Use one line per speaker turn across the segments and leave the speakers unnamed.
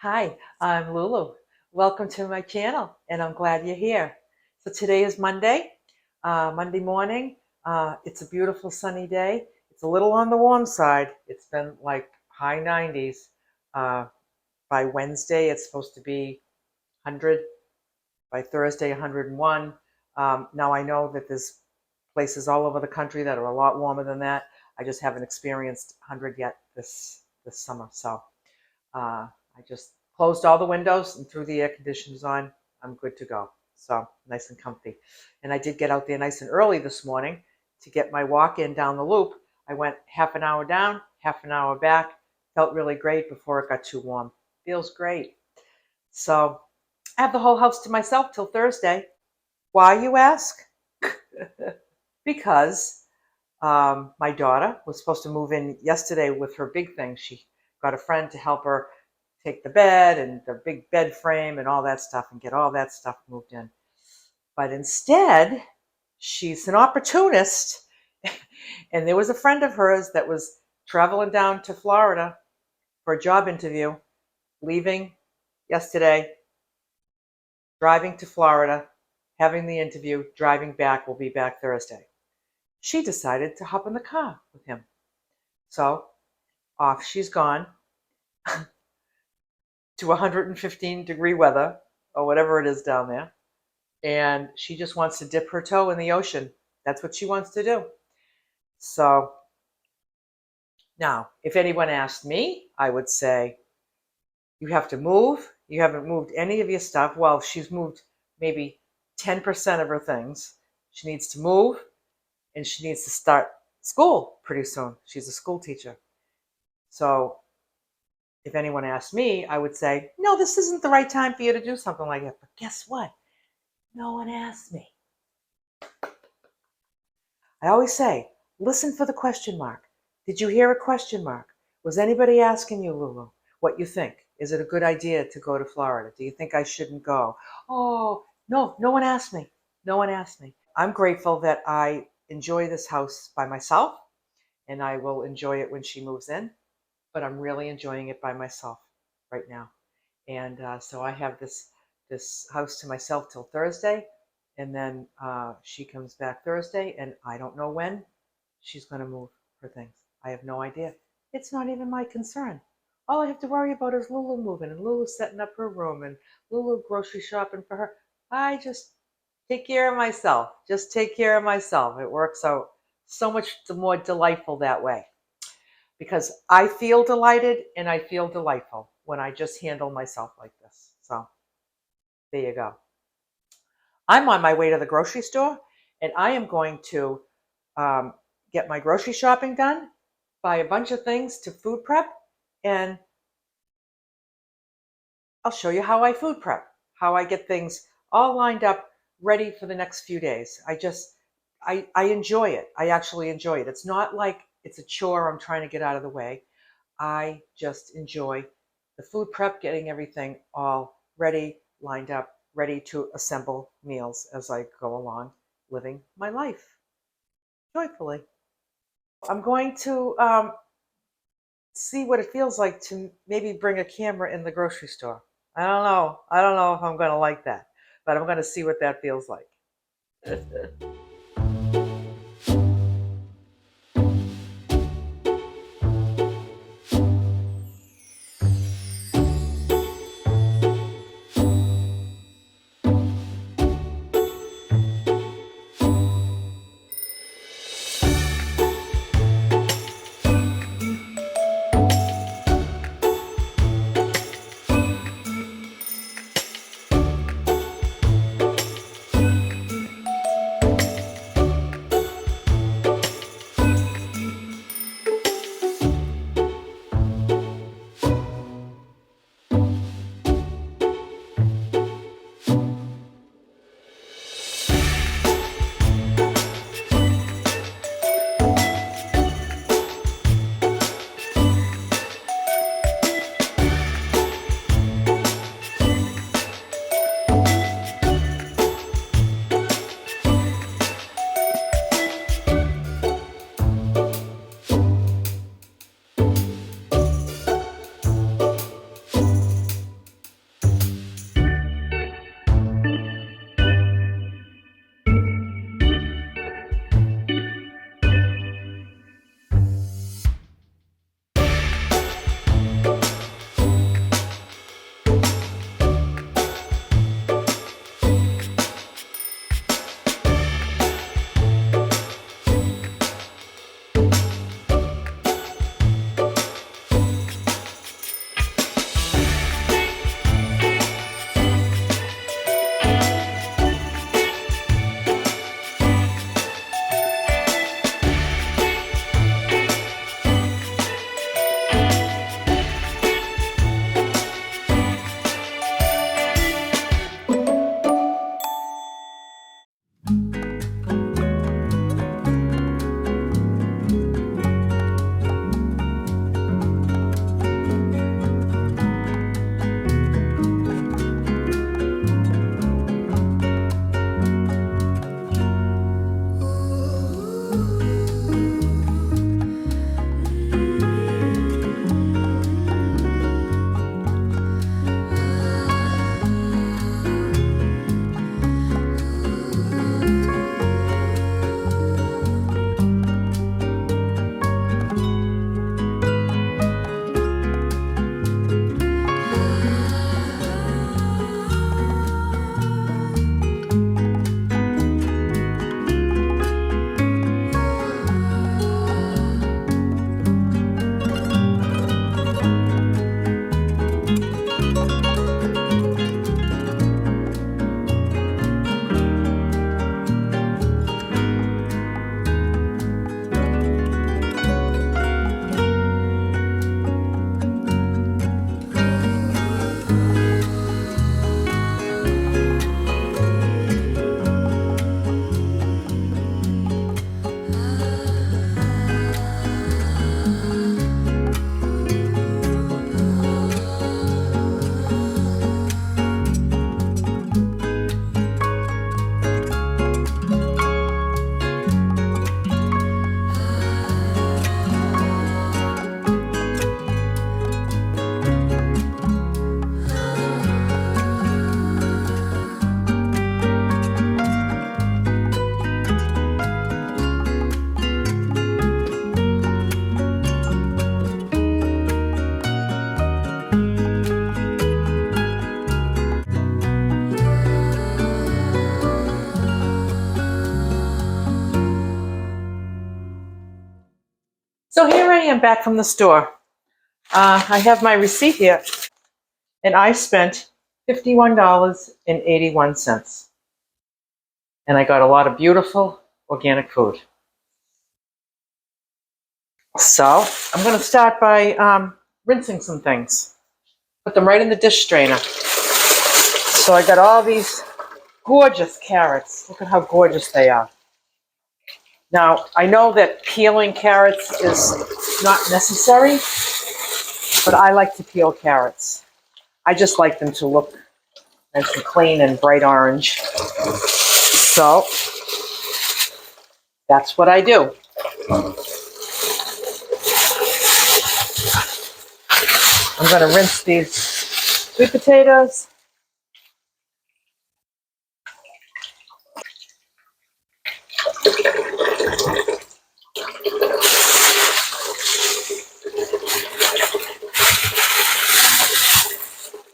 Hi, I'm Lulu. Welcome to my channel, and I'm glad you're here. So today is Monday, Monday morning. It's a beautiful sunny day. It's a little on the warm side. It's been like high 90s. Uh, by Wednesday, it's supposed to be 100. By Thursday, 101. Now I know that there's places all over the country that are a lot warmer than that. I just haven't experienced 100 yet this summer. So I just closed all the windows and threw the air conditioners on. I'm good to go. So nice and comfy. And I did get out there nice and early this morning to get my walk in down the loop. I went half an hour down, half an hour back. Felt really great before it got too warm. Feels great. So I have the whole house to myself till Thursday. Why, you ask? Because my daughter was supposed to move in yesterday with her big thing. She got a friend to help her take the bed and the big bed frame and all that stuff and get all that stuff moved in. But instead, she's an opportunist. And there was a friend of hers that was traveling down to Florida for a job interview, leaving yesterday, driving to Florida, having the interview, driving back, will be back Thursday. She decided to hop in the car with him. So off she's gone to 115-degree weather or whatever it is down there. And she just wants to dip her toe in the ocean. That's what she wants to do. So now, if anyone asked me, I would say, you have to move. You haven't moved any of your stuff. Well, she's moved maybe 10% of her things. She needs to move, and she needs to start school pretty soon. She's a school teacher. So if anyone asked me, I would say, no, this isn't the right time for you to do something like that. But guess what? No one asked me. I always say, listen for the question mark. Did you hear a question mark? Was anybody asking you, Lulu, what you think? Is it a good idea to go to Florida? Do you think I shouldn't go? Oh, no, no one asked me. No one asked me. I'm grateful that I enjoy this house by myself, and I will enjoy it when she moves in, but I'm really enjoying it by myself right now. And so I have this house to myself till Thursday, and then she comes back Thursday, and I don't know when she's going to move her things. I have no idea. It's not even my concern. All I have to worry about is Lulu moving, and Lulu setting up her room, and Lulu grocery shopping for her. I just take care of myself. Just take care of myself. It works out so much more delightful that way, because I feel delighted and I feel delightful when I just handle myself like this. So there you go. I'm on my way to the grocery store, and I am going to um, get my grocery shopping done, buy a bunch of things to food prep, and I'll show you how I food prep, how I get things all lined up, ready for the next few days. I enjoy it. I actually enjoy it. It's not like it's a chore I'm trying to get out of the way. I just enjoy the food prep, getting everything all ready, lined up, ready to assemble meals as I go along, living my life joyfully. I'm going to see what it feels like to maybe bring a camera in the grocery store. I don't know. I don't know if I'm going to like that, but I'm going to see what that feels like. So here I am back from the store. I have my receipt here, and I spent $51.81. And I got a lot of beautiful organic food. So I'm going to start by rinsing some things. Put them right in the dish strainer. So I got all these gorgeous carrots. Look at how gorgeous they are. Now, I know that peeling carrots is not necessary, but I like to peel carrots. I just like them to look nice and clean and bright orange. So that's what I do. I'm going to rinse these sweet potatoes.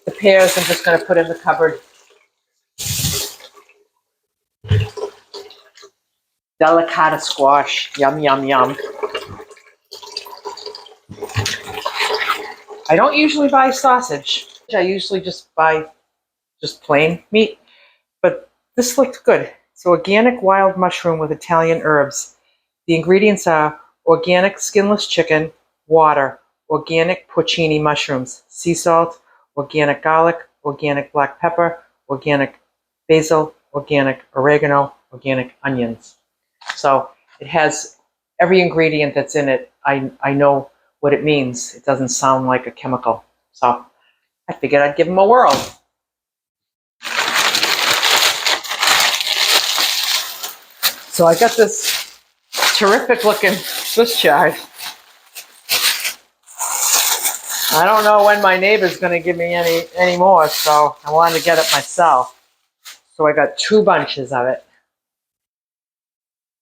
The pears I'm just going to put in the cupboard. Delicata squash. Yum, yum, yum. I don't usually buy sausage. I usually just buy just plain meat, but this looked good. It's organic wild mushroom with Italian herbs. The ingredients are organic skinless chicken, water, organic porcini mushrooms, sea salt, organic garlic, organic black pepper, organic basil, organic oregano, organic onions. So it has every ingredient that's in it. I know what it means. It doesn't sound like a chemical. So I figured I'd give them a whirl. So I got this terrific looking Swiss chard. I don't know when my neighbor's going to give me any more, so I wanted to get it myself. So I got 2 bunches of it.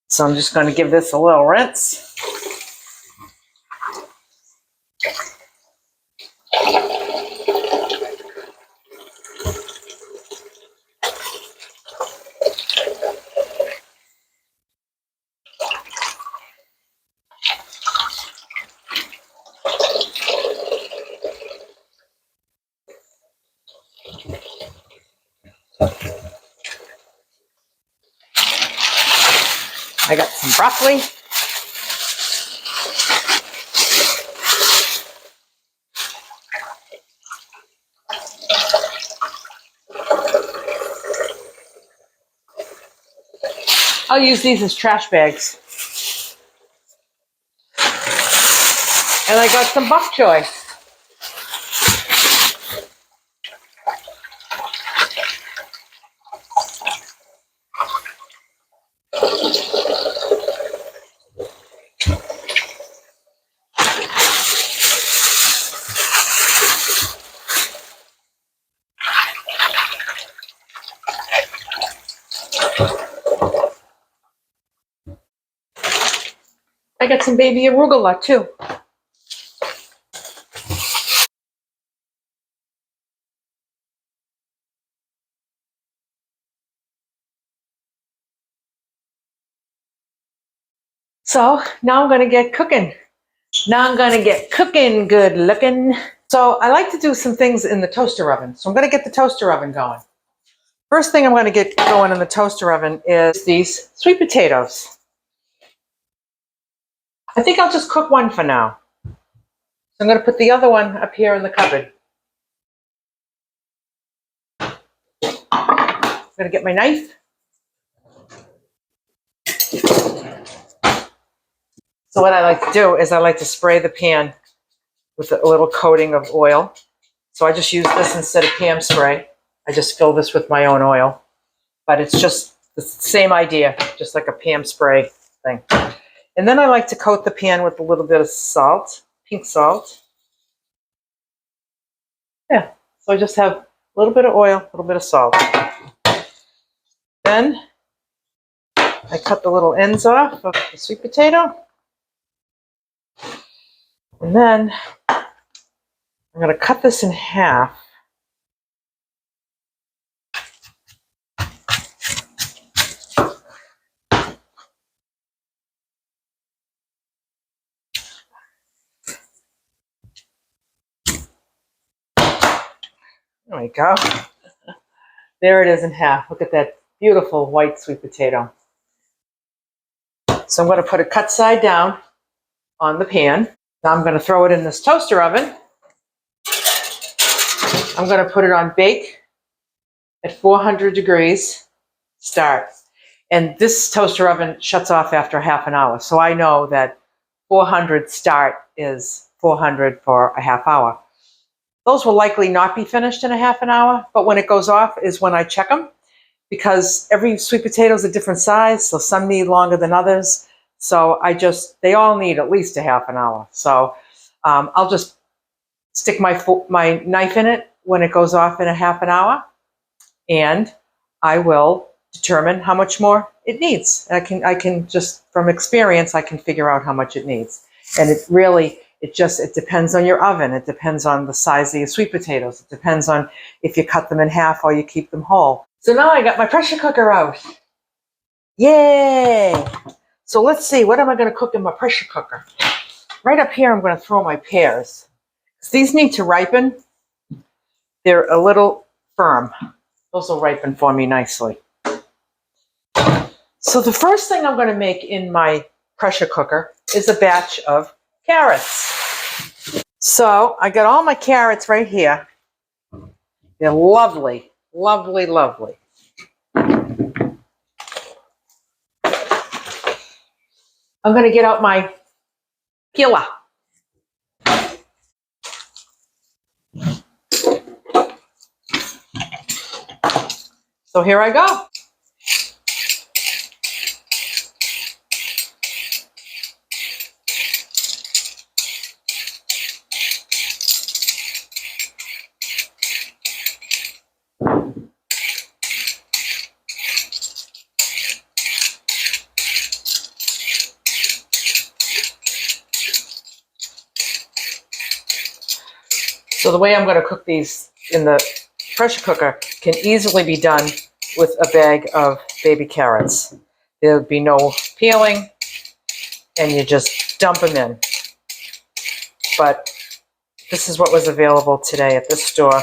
So I'm just going to give this a little rinse. I got some broccoli. I'll use these as trash bags. And I got some bok choy. I got some baby arugula too. So now I'm going to get cooking. Good looking. So I like to do some things in the toaster oven. So I'm going to get the toaster oven going. First thing I'm going to get going in the toaster oven is these sweet potatoes. I think I'll just cook one for now. So I'm going to put the other one up here in the cupboard. I'm going to get my knife. So what I like to do is I like to spray the pan with a little coating of oil. So I just use this instead of Pam spray. I just fill this with my own oil. But it's just the same idea, just like a Pam spray thing. And then I like to coat the pan with a little bit of salt, pink salt. Yeah, so I just have a little bit of oil, a little bit of salt. Then I cut the little ends off of the sweet potato. And then I'm going to cut this in half. There we go. There it is in half. Look at that beautiful white sweet potato. So I'm going to put it cut side down on the pan. Now I'm going to throw it in this toaster oven. I'm going to put it on bake at 400 degrees, start. And this toaster oven shuts off after half an hour. So I know that 400 start is 400 for a half hour. Those will likely not be finished in a half an hour, but when it goes off is when I check them, because every sweet potato is a different size, so some need longer than others. So they all need at least a half an hour. So I'll just stick my knife in it when it goes off in a half an hour, and I will determine how much more it needs. I can just, from experience, I can figure out how much it needs. And it depends on your oven. It depends on the size of your sweet potatoes. It depends on if you cut them in half or you keep them whole. So now I got my pressure cooker out. Yay! So let's see, what am I going to cook in my pressure cooker? Right up here, I'm going to throw my pears. These need to ripen. They're a little firm. Those will ripen for me nicely. So the first thing I'm going to make in my pressure cooker is a batch of carrots. So I got all my carrots right here. They're lovely, lovely, lovely. I'm going to get out my peeler. So here I go. So the way I'm going to cook these in the pressure cooker can easily be done with a bag of baby carrots. There'll be no peeling, and you just dump them in. But this is what was available today at this store.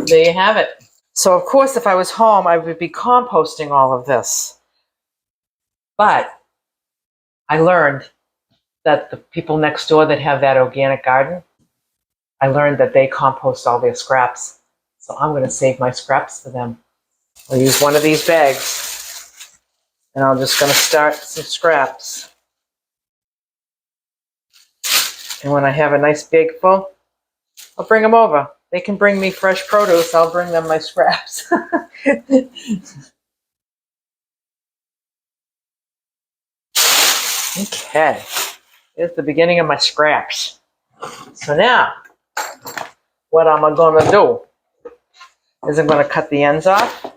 There you have it. So of course, if I was home, I would be composting all of this. But I learned that the people next door that have that organic garden, I learned that they compost all their scraps. So I'm going to save my scraps for them. I'll use one of these bags, and I'm just going to start some scraps. And when I have a nice bag full, I'll bring them over. They can bring me fresh produce. I'll bring them my scraps. Okay, here's the beginning of my scraps. So now, what I'm going to do is I'm going to cut the ends off.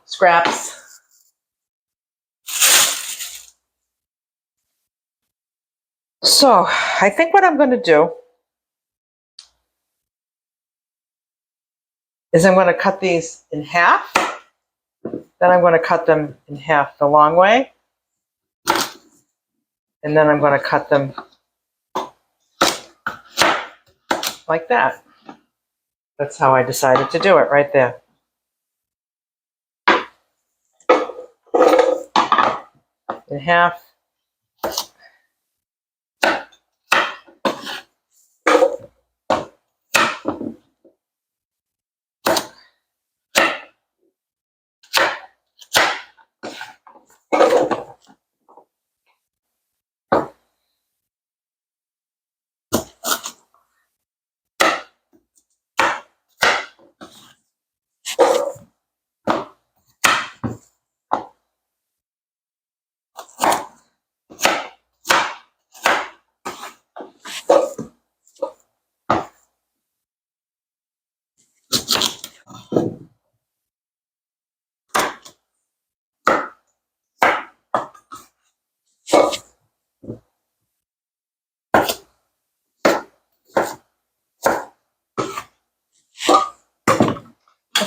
Scraps. So I think what I'm going to do is I'm going to cut these in half. Then I'm going to cut them in half the long way. And then I'm going to cut them like that. That's how I decided to do it, right there. In half.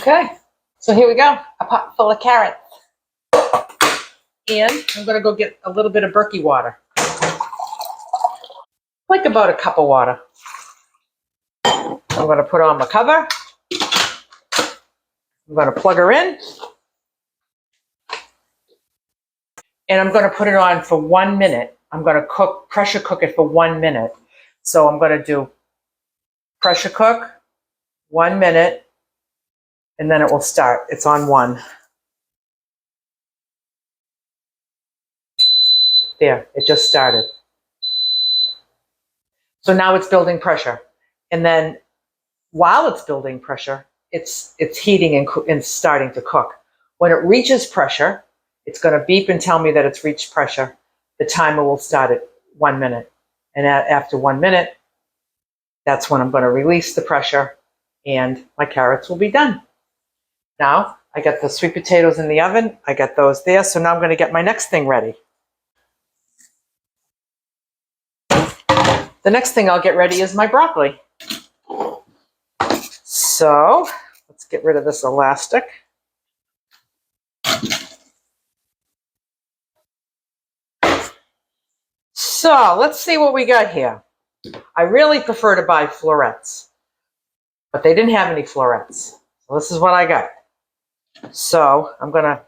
Okay, so here we go, a pot full of carrots. And I'm gonna go get a little bit of Berkey water. Like about a cup of water. I'm gonna put on my cover. I'm gonna plug her in. And I'm gonna put it on for 1 minute. I'm gonna pressure cook it for 1 minute. So I'm gonna do pressure cook, 1 minute, and then it will start. It's on 1. There, it just started. So now it's building pressure. And then while it's building pressure, it's heating and starting to cook. When it reaches pressure, it's going to beep and tell me that it's reached pressure. The timer will start at 1 minute. And after 1 minute, that's when I'm going to release the pressure and my carrots will be done. Now, I got the sweet potatoes in the oven. I got those there. So now I'm going to get my next thing ready. The next thing I'll get ready is my broccoli. So let's get rid of this elastic. So let's see what we got here. I really prefer to buy florets, but they didn't have any florets. So this is what I got. So I'm going to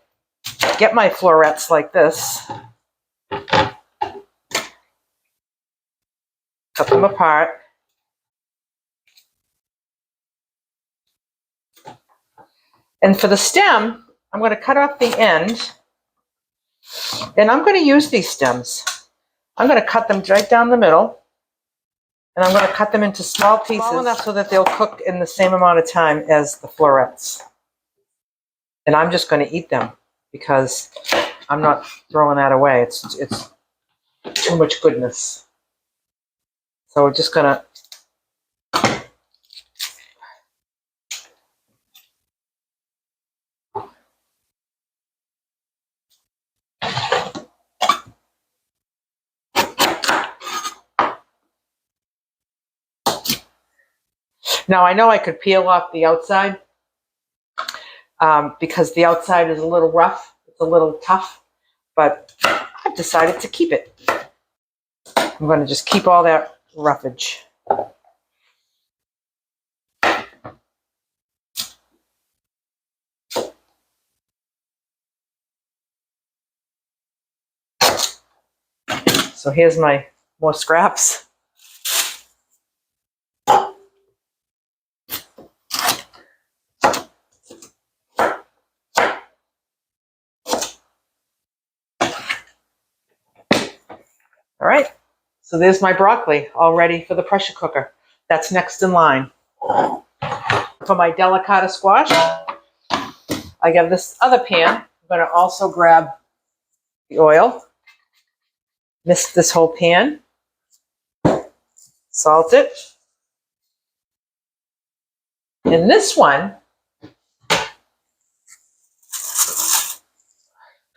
get my florets like this. Cut them apart. And for the stem, I'm going to cut off the end. And I'm going to use these stems. I'm going to cut them right down the middle. And I'm going to cut them into small pieces. Small enough so that they'll cook in the same amount of time as the florets. And I'm just going to eat them because I'm not throwing that away. It's too much goodness. So we're just going to now I know I could peel off the outside because the outside is a little rough. It's a little tough, but I've decided to keep it. I'm going to just keep all that roughage. So here's my more scraps. All right, so there's my broccoli all ready for the pressure cooker. That's next in line. For my delicata squash, I got this other pan. I'm going to also grab the oil, mist this whole pan, salt it. And this one,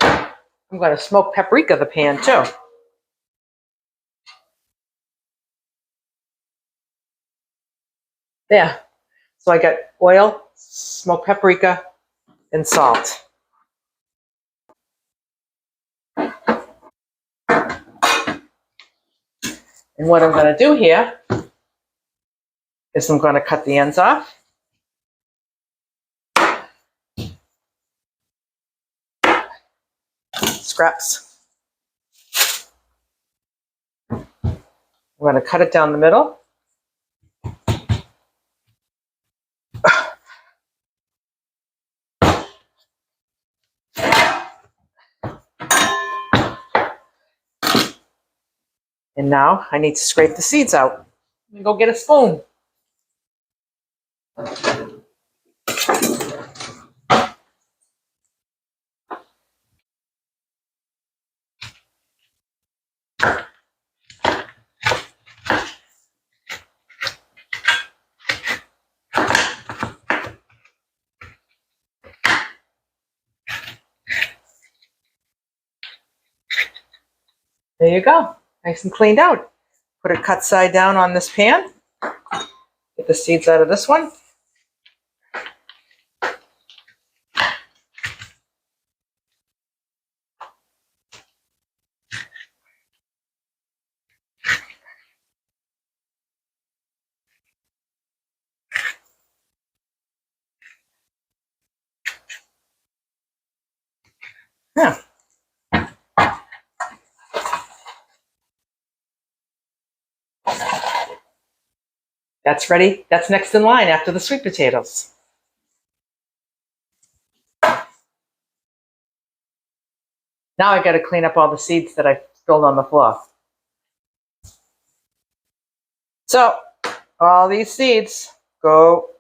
I'm going to smoke paprika the pan too. There. So I got oil, smoked paprika, and salt. And what I'm going to do here is I'm going to cut the ends off. Scraps. I'm going to cut it down the middle. And now I need to scrape the seeds out. Let me go get a spoon. There you go. Nice and cleaned out. Put it cut side down on this pan. Get the seeds out of this one. Yeah. That's ready. That's next in line after the sweet potatoes. Now I got to clean up all the seeds that I spilled on the floor. So all these seeds go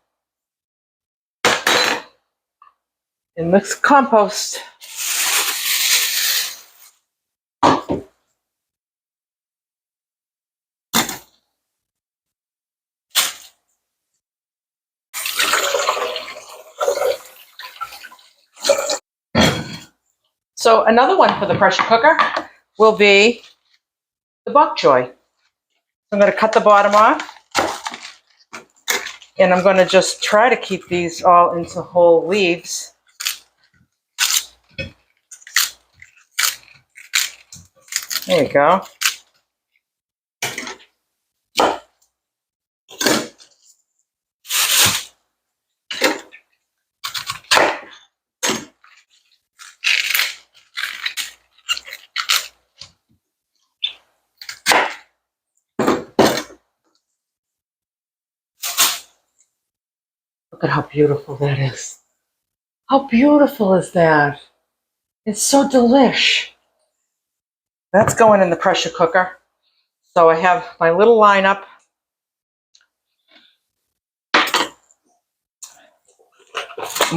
in the compost. So another one for the pressure cooker will be the bok choy. I'm going to cut the bottom off, and I'm going to just try to keep these all into whole leaves. There we go. Look at how beautiful that is. How beautiful is that? It's so delish. That's going in the pressure cooker. So I have my little lineup. I'm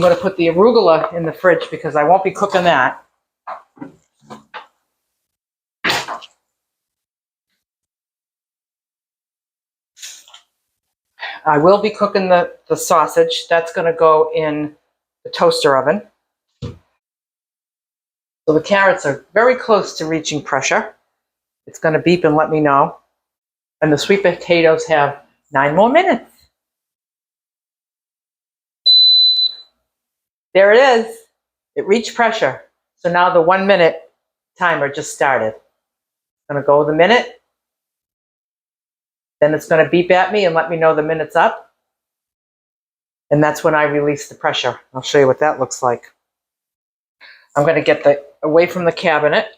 going to put the arugula in the fridge because I won't be cooking that. I will be cooking the sausage. That's going to go in the toaster oven. So the carrots are very close to reaching pressure. It's going to beep and let me know. And the sweet potatoes have 9 more minutes. There it is. It reached pressure. So now the 1 minute timer just started. I'm going to go the minute. Then it's going to beep at me and let me know the minute's up. And that's when I release the pressure. I'll show you what that looks like. I'm going to get away from the cabinet,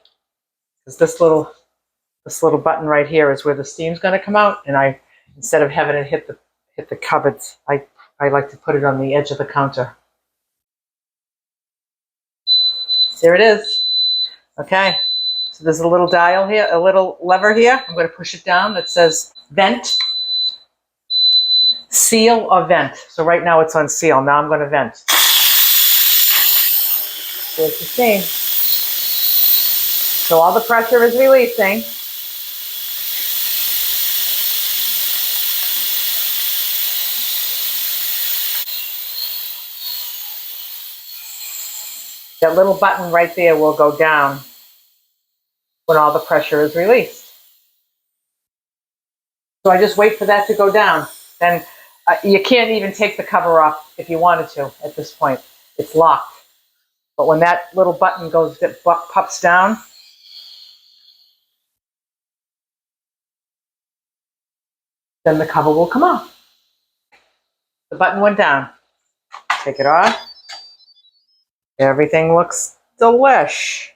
because this little button right here is where the steam's going to come out. And instead of having it hit the cupboards, I like to put it on the edge of the counter. There it is. Okay. So there's a little dial here, a little lever here. I'm going to push it down that says vent, seal or vent. So right now it's on seal. Now I'm going to vent. There's the steam. So all the pressure is releasing. That little button right there will go down when all the pressure is released. So I just wait for that to go down. Then you can't even take the cover off if you wanted to at this point. It's locked. But when that little button pops down, then the cover will come off. The button went down. Take it off. Everything looks delish.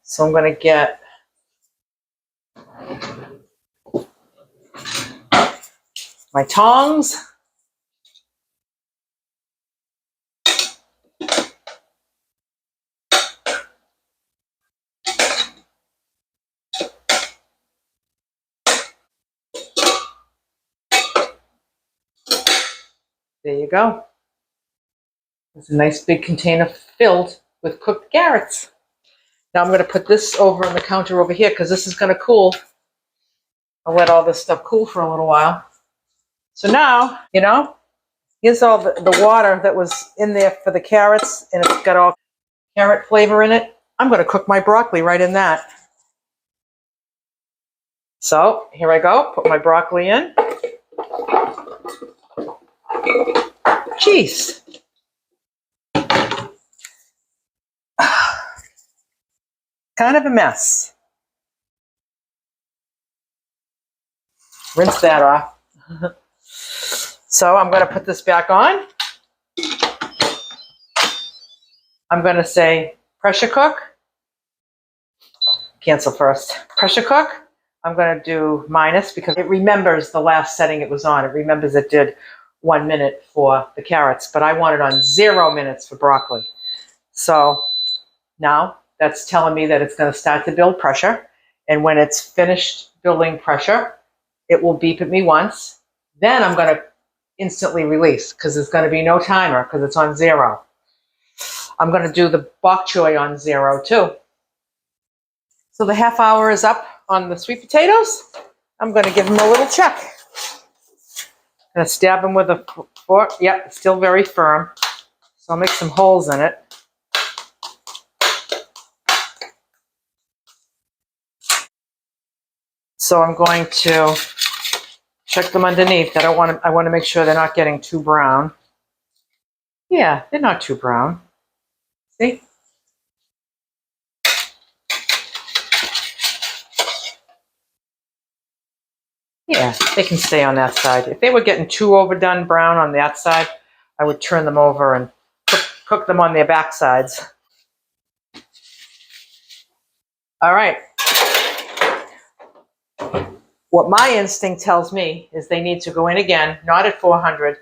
So I'm going to get my tongs. There you go. There's a nice big container filled with cooked carrots. Now I'm going to put this over on the counter over here because this is going to cool. I'll let all this stuff cool for a little while. So now, here's all the water that was in there for the carrots, and it's got all carrot flavor in it. I'm going to cook my broccoli right in that. So here I go. Put my broccoli in. Jeez. Kind of a mess. Rinse that off. So I'm going to put this back on. I'm going to say pressure cook. Cancel first. Pressure cook. I'm going to do minus because it remembers the last setting it was on. It remembers it did 1 minute for the carrots, but I want it on 0 minutes for broccoli. So now that's telling me that it's going to start to build pressure. And when it's finished building pressure, it will beep at me once. Then I'm going to instantly release because there's going to be no timer because it's on 0. I'm going to do the bok choy on 0 too. So the half hour is up on the sweet potatoes. I'm going to give them a little check. I'm going to stab them with a fork. Yep, it's still very firm. So I'll make some holes in it. So I'm going to check them underneath. I want to make sure they're not getting too brown. Yeah, they're not too brown. See? Yeah, they can stay on that side. If they were getting too overdone brown on that side, I would turn them over and cook them on their back sides. All right. What my instinct tells me is they need to go in again, not at 400,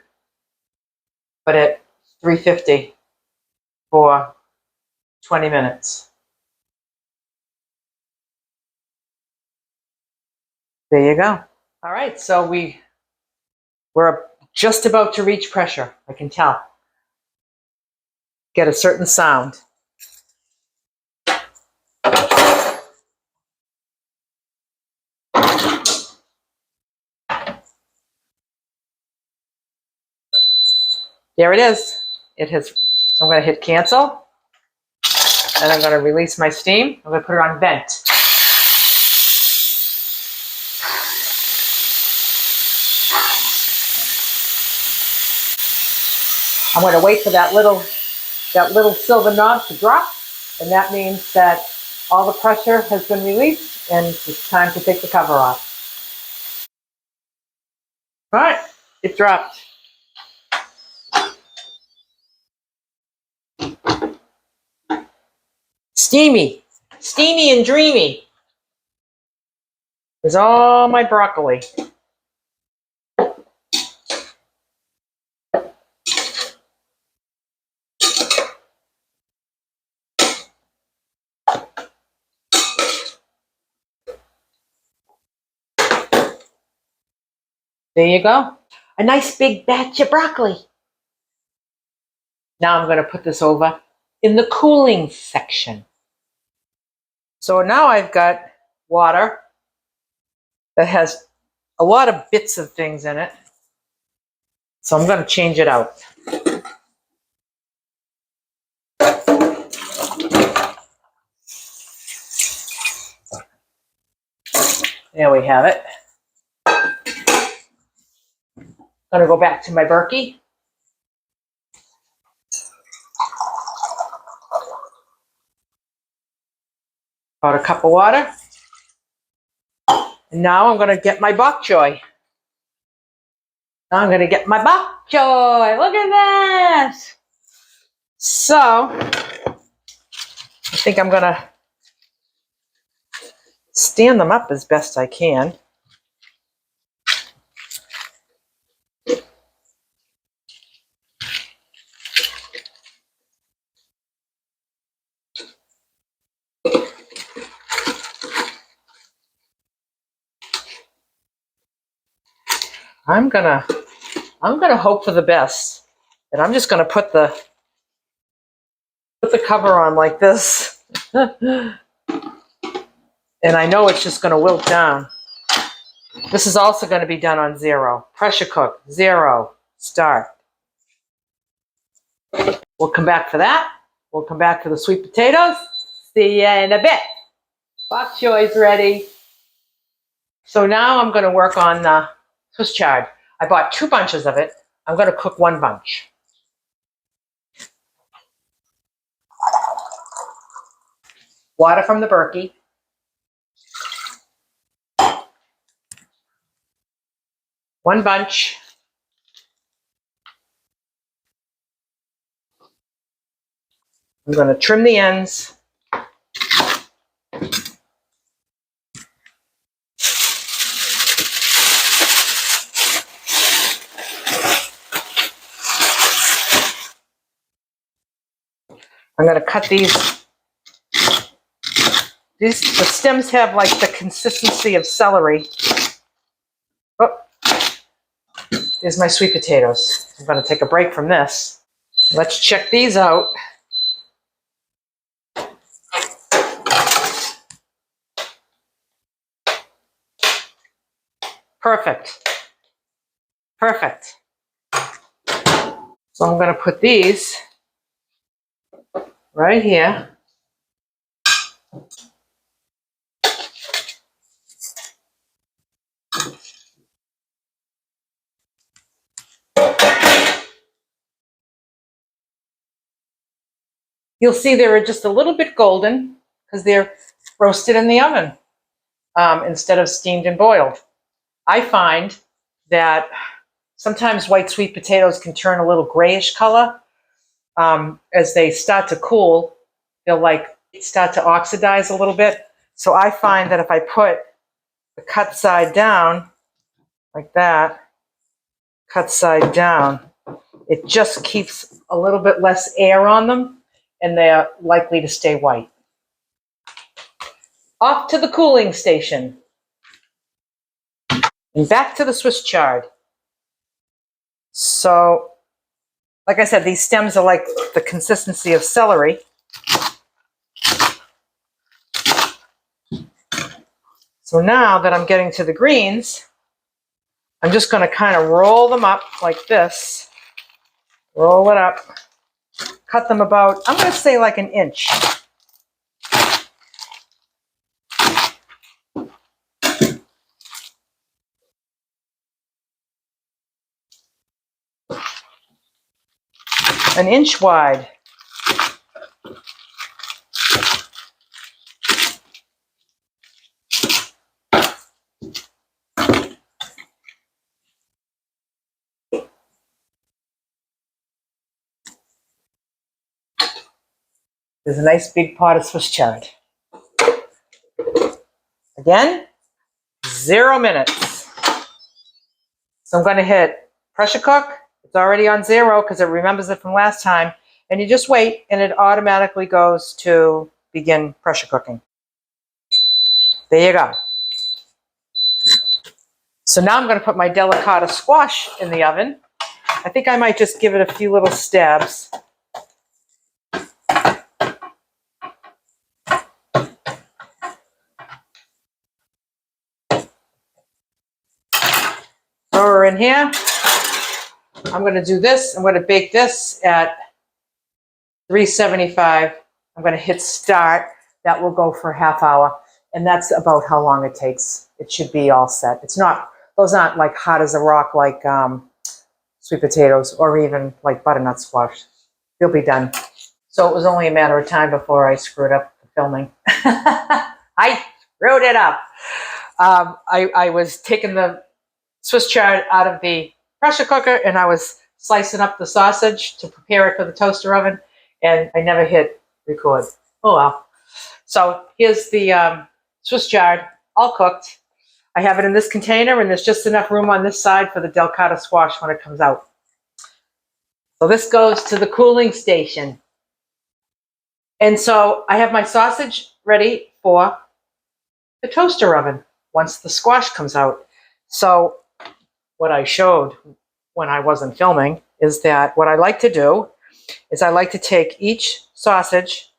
but at 350 for 20 minutes. There you go. All right, so we're just about to reach pressure, I can tell. Get a certain sound. There it is. It has. So I'm going to hit cancel, and I'm going to release my steam. I'm going to put it on vent. I'm going to wait for that little silver knob to drop, and that means that all the pressure has been released, and it's time to take the cover off. All right, it dropped. Steamy and dreamy. There's all my broccoli. There you go. A nice big batch of broccoli. Now I'm going to put this over in the cooling section. So now I've got water that has a lot of bits of things in it. So I'm going to change it out. There we have it. I'm going to go back to my Berkey. About a cup of water. And now I'm going to get my bok choy. Now I'm going to get my bok choy. Look at that. So I think I'm going to stand them up as best I can. I'm gonna hope for the best, and I'm just gonna put the cover on like this, and I know it's just gonna wilt down. This is also going to be done on 0. Pressure cook, 0, start. We'll come back for that. We'll come back for the sweet potatoes. See you in a bit. Bok choy's ready. So now I'm going to work on the Swiss chard. I bought 2 bunches of it. I'm going to cook 1 bunch. Water from the Berkey. One bunch. I'm going to trim the ends. I'm going to cut these. The stems have like the consistency of celery. Oh, there's my sweet potatoes. I'm going to take a break from this. Let's check these out. Perfect. Perfect. So I'm going to put these right here. You'll see they're just a little bit golden because they're roasted in the oven instead of steamed and boiled. I find that sometimes white sweet potatoes can turn a little grayish color. As they start to cool, they'll like start to oxidize a little bit. So I find that if I put the cut side down like that, cut side down, it just keeps a little bit less air on them and they're likely to stay white. Off to the cooling station and back to the Swiss chard. So, like I said, these stems are like the consistency of celery. So now that I'm getting to the greens, I'm just going to kind of roll them up like this. Roll it up. Cut them about, I'm going to say like an inch. An inch wide. There's a nice big pot of Swiss chard. Again, 0 minutes. So I'm going to hit pressure cook. It's already on 0 because it remembers it from last time. And you just wait and it automatically goes to begin pressure cooking. There you go. So now I'm going to put my delicata squash in the oven. I think I might just give it a few little stabs. Throw her in here. I'm going to do this. I'm going to bake this at 375. I'm going to hit start. That will go for a half hour. And that's about how long it takes. It should be all set. It's not, those aren't like hot as a rock like sweet potatoes or even like butternut squash. They'll be done. So it was only a matter of time before I screwed up the filming. I screwed it up. I was taking the Swiss chard out of the pressure cooker and I was slicing up the sausage to prepare it for the toaster oven and I never hit record. Oh well. So here's the Swiss chard all cooked. I have it in this container and there's just enough room on this side for the delicata squash when it comes out. So this goes to the cooling station. And so I have my sausage ready for the toaster oven once the squash comes out. So what I showed when I wasn't filming is that what I like to do is I like to take each sausage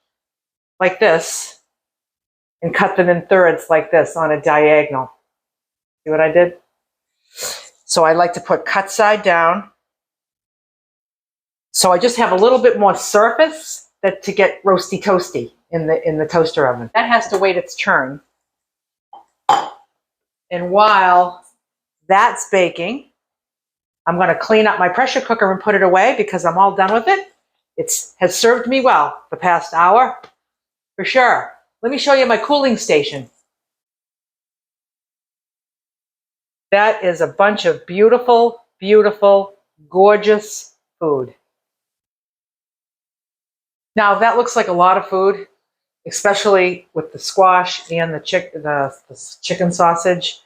like this and cut them in thirds like this on a diagonal. See what I did? So I like to put cut side down. So I just have a little bit more surface that to get roasty toasty in the toaster oven. That has to wait its turn. And while that's baking, I'm going to clean up my pressure cooker and put it away because I'm all done with it. It has served me well the past hour, for sure. Let me show you my cooling station. That is a bunch of beautiful, beautiful, gorgeous food. Now that looks like a lot of food, especially with the squash and the chicken sausage.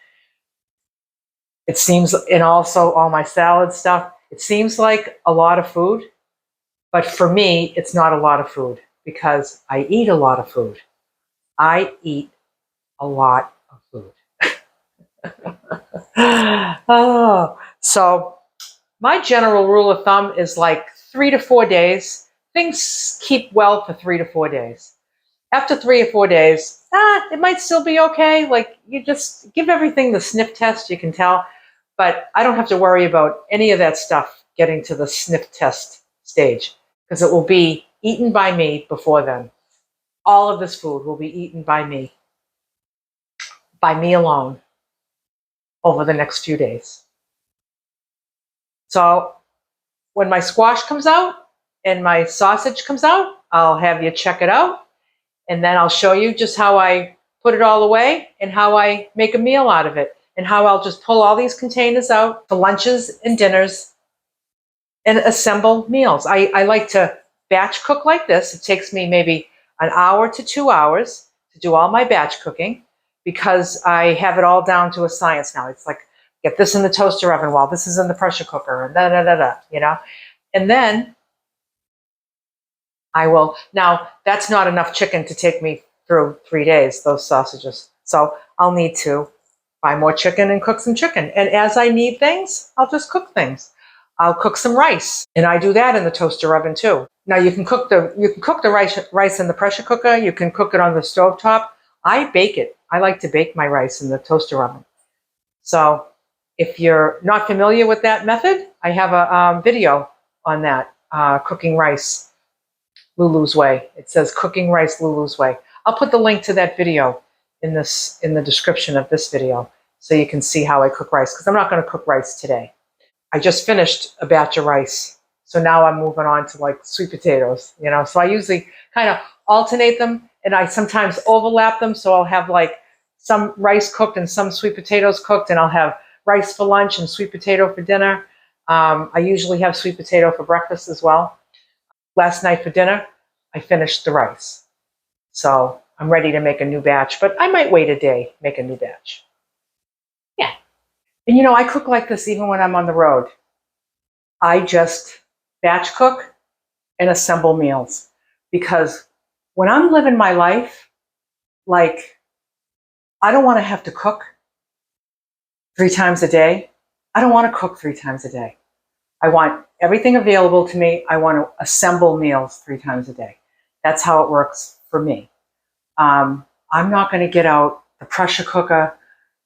It seems, and also all my salad stuff, it seems like a lot of food, but for me, it's not a lot of food because I eat a lot of food. I eat a lot of food. Oh, so my general rule of thumb is like 3 to 4 days. Things keep well for 3 to 4 days. After 3 or 4 days, it might still be okay. Like you just give everything the sniff test, you can tell. But I don't have to worry about any of that stuff getting to the sniff test stage because it will be eaten by me before then. All of this food will be eaten by me alone over the next few days. So when my squash comes out and my sausage comes out, I'll have you check it out. And then I'll show you just how I put it all away and how I make a meal out of it and how I'll just pull all these containers out for lunches and dinners and assemble meals. I like to batch cook like this. It takes me maybe an hour to 2 hours to do all my batch cooking because I have it all down to a science now. It's like, get this in the toaster oven while this is in the pressure cooker and da. And then I will, now that's not enough chicken to take me through 3 days, those sausages. So I'll need to buy more chicken and cook some chicken. And as I need things, I'll just cook things. I'll cook some rice, and I do that in the toaster oven too. Now you can cook the rice in the pressure cooker. You can cook it on the stovetop. I bake it. I like to bake my rice in the toaster oven. So if you're not familiar with that method, I have a video on that, cooking rice Lulu's Way. It says cooking rice Lulu's Way. I'll put the link to that video in the description of this video so you can see how I cook rice because I'm not going to cook rice today. I just finished a batch of rice. So now I'm moving on to like sweet potatoes, So I usually kind of alternate them and I sometimes overlap them. So I'll have like some rice cooked and some sweet potatoes cooked, and I'll have rice for lunch and sweet potato for dinner. I usually have sweet potato for breakfast as well. Last night for dinner, I finished the rice. So I'm ready to make a new batch, but I might wait a day, make a new batch. Yeah. And I cook like this even when I'm on the road. I just batch cook and assemble meals because when I'm living my life, like I don't want to have to cook 3 times a day. I don't want to cook 3 times a day. I want everything available to me. I want to assemble meals 3 times a day. That's how it works for me. I'm not going to get out the pressure cooker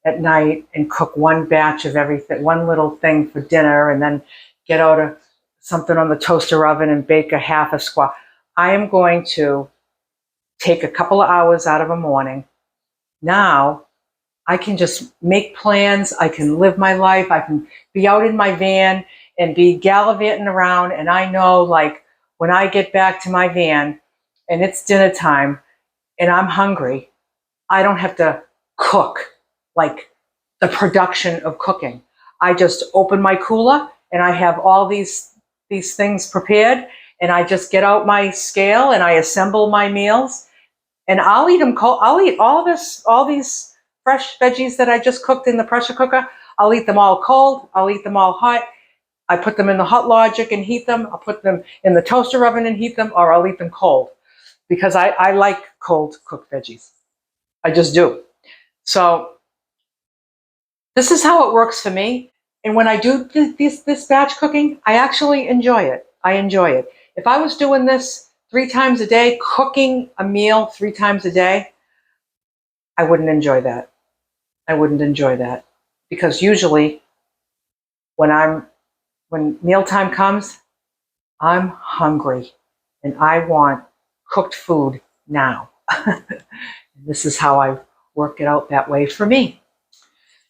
at night and cook one batch of everything, one little thing for dinner, and then get out something on the toaster oven and bake a half a squash. I am going to take a couple of hours out of a morning. Now I can just make plans. I can live my life. I can be out in my van and be gallivanting around. And I know, like, when I get back to my van and it's dinner time and I'm hungry, I don't have to cook, like the production of cooking. I just open my cooler and I have all these things prepared, and I just get out my scale and I assemble my meals, and I'll eat them cold. I'll eat all these fresh veggies that I just cooked in the pressure cooker. I'll eat them all cold. I'll eat them all hot. I put them in the Hot Logic and heat them. I'll put them in the toaster oven and heat them, or I'll eat them cold because I like cold cooked veggies. I just do. So this is how it works for me. And when I do this batch cooking, I actually enjoy it. I enjoy it. If I was doing this 3 times a day, cooking a meal 3 times a day, I wouldn't enjoy that. I wouldn't enjoy that because usually when mealtime comes, I'm hungry and I want cooked food now. This is how I work it out that way for me.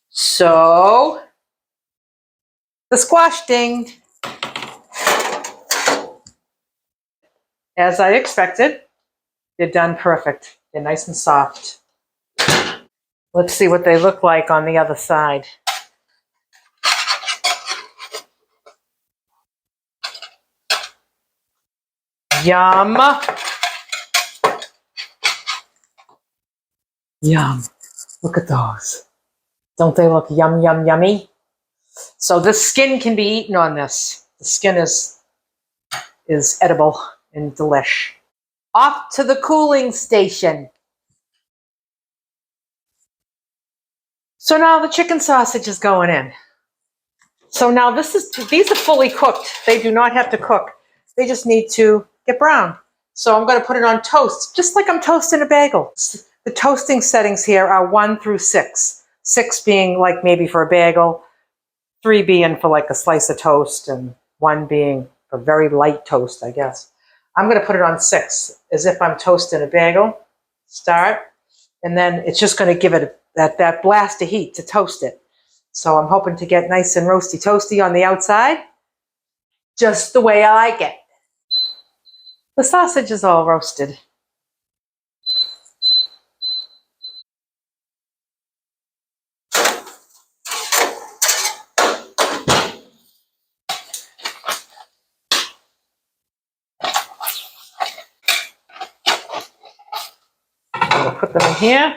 So the squash dinged. As I expected, they're done perfect. They're nice and soft. Let's see what they look like on the other side. Yum. Yum. Look at those. Don't they look yum, yum, yummy? So the skin can be eaten on this. The skin is edible and delish. Off to the cooling station. So now the chicken sausage is going in. So now these are fully cooked. They do not have to cook. They just need to get brown. So I'm going to put it on toast, just like I'm toasting a bagel. The toasting settings here are 1 through 6. 6 being like maybe for a bagel, 3 being for like a slice of toast, and 1 being for very light toast, I guess. I'm going to put it on 6, as if I'm toasting a bagel. Start, and then it's just going to give it that blast of heat to toast it. So I'm hoping to get nice and roasty toasty on the outside, just the way I like it. The sausage is all roasted. I'm going to put them in here.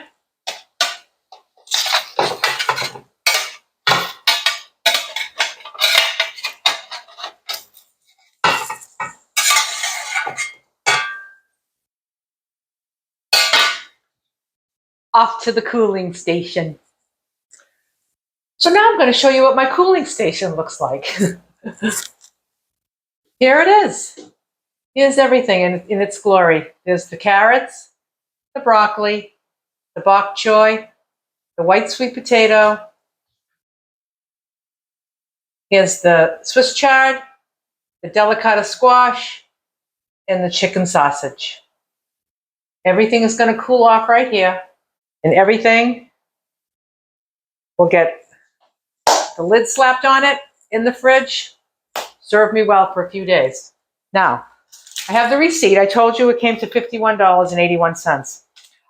Off to the cooling station. So now I'm going to show you what my cooling station looks like. Here it is. Here's everything in its glory. There's the carrots, the broccoli, the bok choy, the white sweet potato. Here's the Swiss chard, the delicata squash, and the chicken sausage. Everything is going to cool off right here, and everything will get the lid slapped on it in the fridge. Serve me well for a few days. Now, I have the receipt. I told you it came to $51.81.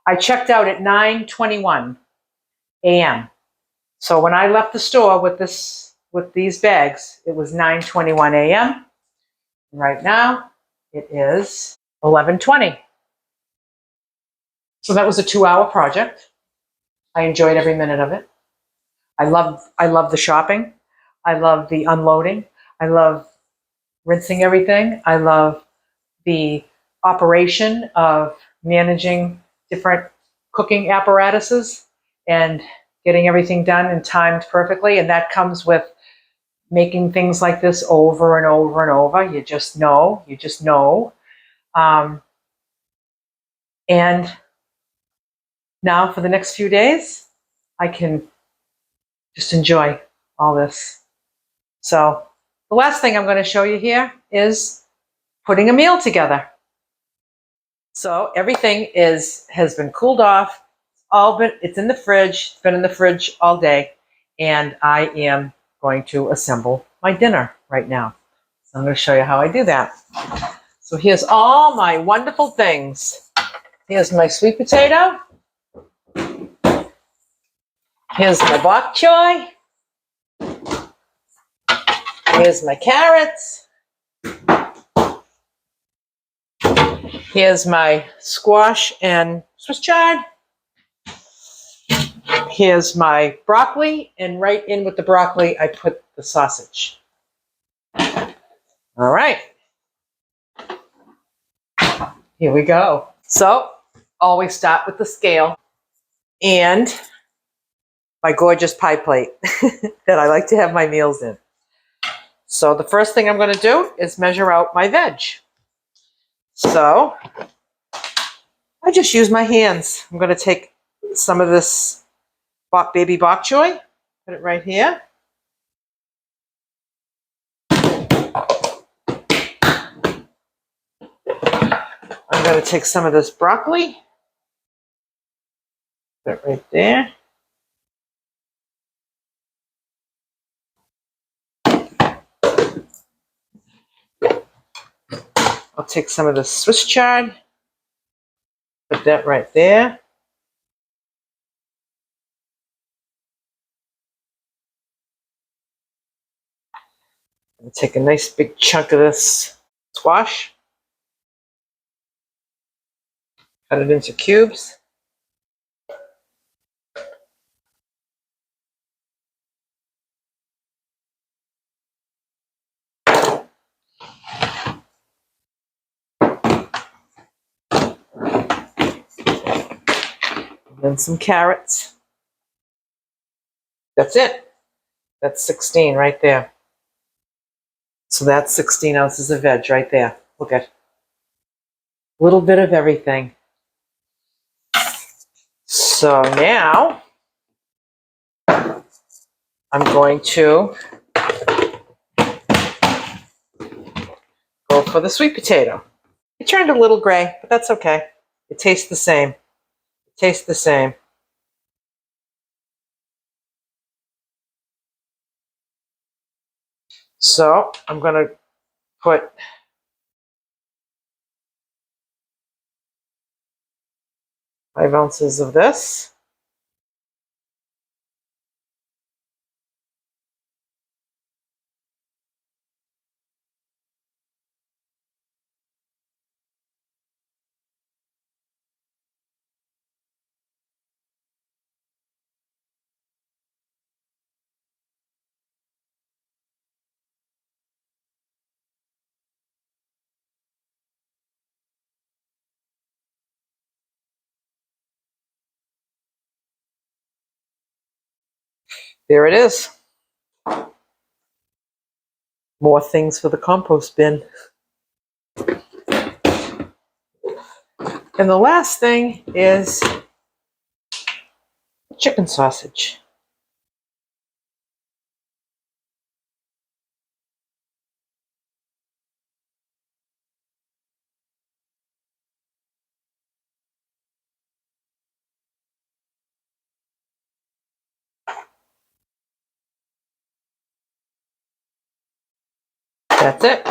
I checked out at 9:21 a.m. So when I left the store with these bags, it was 9:21 a.m. Right now, it is 11:20. So that was a 2-hour project. I enjoyed every minute of it. I love the shopping. I love the unloading. I love rinsing everything. I love the operation of managing different cooking apparatuses and getting everything done and timed perfectly. And that comes with making things like this over and over and over. You just know. And now for the next few days, I can just enjoy all this. So the last thing I'm going to show you here is putting a meal together. So everything has been cooled off. It's in the fridge. It's been in the fridge all day, and I am going to assemble my dinner right now. So I'm going to show you how I do that. So here's all my wonderful things. Here's my sweet potato. Here's my bok choy. Here's my carrots. Here's my squash and Swiss chard. Here's my broccoli, and right in with the broccoli, I put the sausage. All right. Here we go. So, always start with the scale and my gorgeous pie plate that I like to have my meals in. So the first thing I'm going to do is measure out my veg. So I just use my hands. I'm going to take some of this baby bok choy, put it right here. I'm going to take some of this broccoli, put it right there. I'll take some of the Swiss chard, put that right there. I'll take a nice big chunk of this squash. Cut it into cubes. Then some carrots. That's it. That's 16 right there. So that's 16 ounces of veg right there. Look at a little bit of everything. So now I'm going to go for the sweet potato. It turned a little gray, but that's okay. It tastes the same. It tastes the same. So I'm going to put five ounces of this. There it is. More things for the compost bin. And the last thing is chicken sausage. That's it.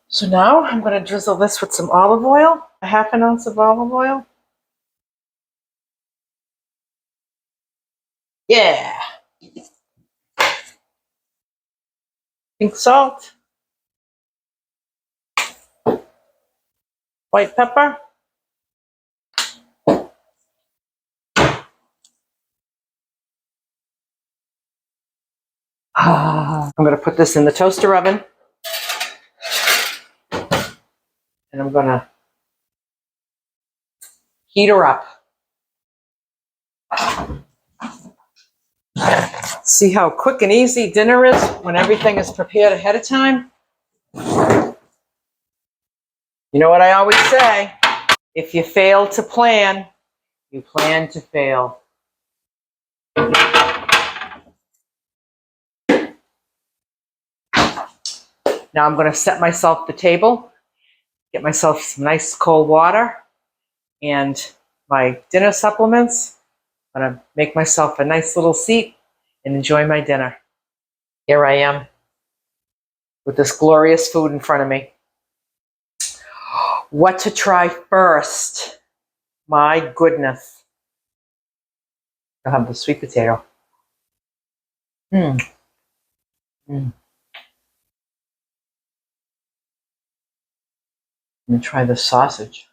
So now I'm going to drizzle this with some olive oil, a half an ounce of olive oil. Yeah. Pink salt, white pepper, I'm going to put this in the toaster oven, and I'm going to heat her up. See how quick and easy dinner is when everything is prepared ahead of time? You know what I always say? If you fail to plan, you plan to fail. Now I'm going to set myself the table, get myself some nice cold water and my dinner supplements. I'm going to make myself a nice little seat and enjoy my dinner. Here I am with this glorious food in front of me. What to try first? My goodness. I'll have the sweet potato. I'm going to try the sausage.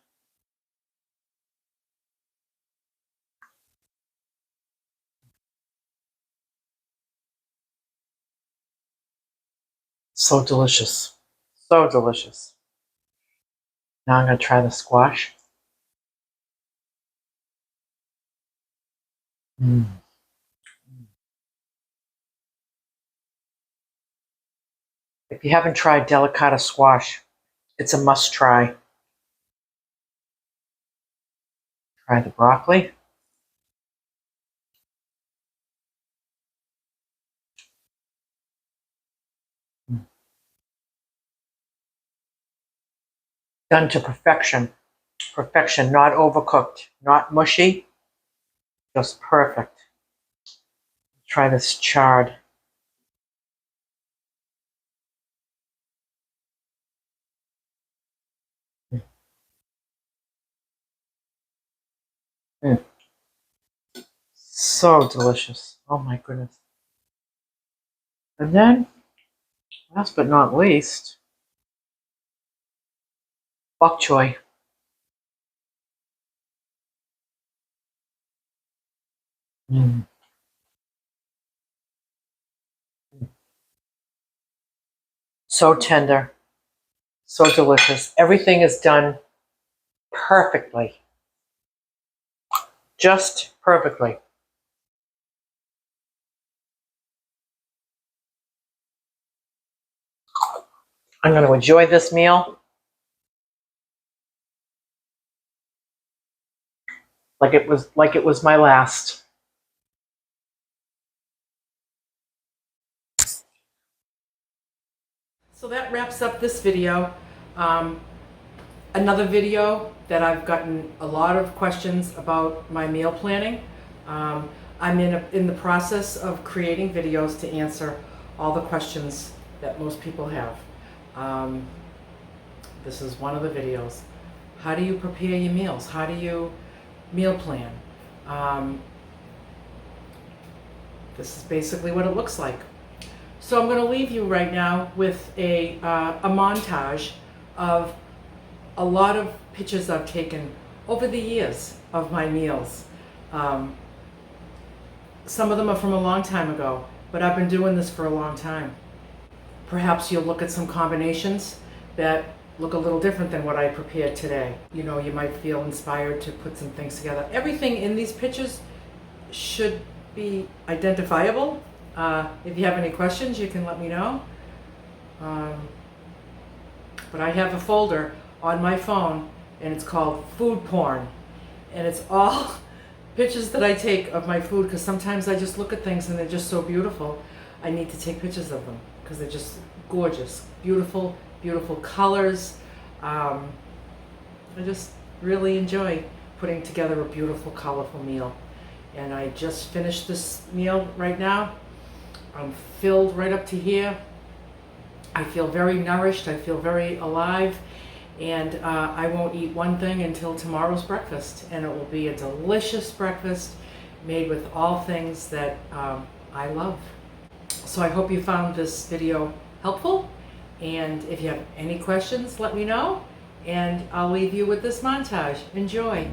So delicious. So delicious. Now I'm going to try the squash. If you haven't tried delicata squash, it's a must try. Try the broccoli. Done to perfection. Perfection, not overcooked, not mushy, just perfect. Try this chard. So delicious. Oh my goodness. And then, last but not least, Bok choy. Mm. So tender, so delicious. Everything is done perfectly, just perfectly. I'm going to enjoy this meal like it was my last. So that wraps up this video. Um, Another video that I've gotten a lot of questions about my meal planning. I'm in the process of creating videos to answer all the questions that most people have. This is one of the videos. How do you prepare your meals? How do you meal plan? This is basically what it looks like. So I'm going to leave you right now with a montage of a lot of pictures I've taken over the years of my meals. Some of them are from a long time ago, but I've been doing this for a long time. Perhaps you'll look at some combinations that look a little different than what I prepared today. You know, you might feel inspired to put some things together. Everything in these pictures should be identifiable. If you have any questions, you can let me know. But I have a folder on my phone, and it's called food porn, and it's all pictures that I take of my food, because sometimes I just look at things and they're just so beautiful. I need to take pictures of them because they're just gorgeous, beautiful, beautiful colors. I just really enjoy putting together a beautiful, colorful meal. And I just finished this meal right now. I'm filled right up to here. I feel very nourished. I feel very alive. And I won't eat one thing until tomorrow's breakfast. And it will be a delicious breakfast made with all things that I love. So I hope you found this video helpful. And if you have any questions, let me know. And I'll leave you with this montage. Enjoy.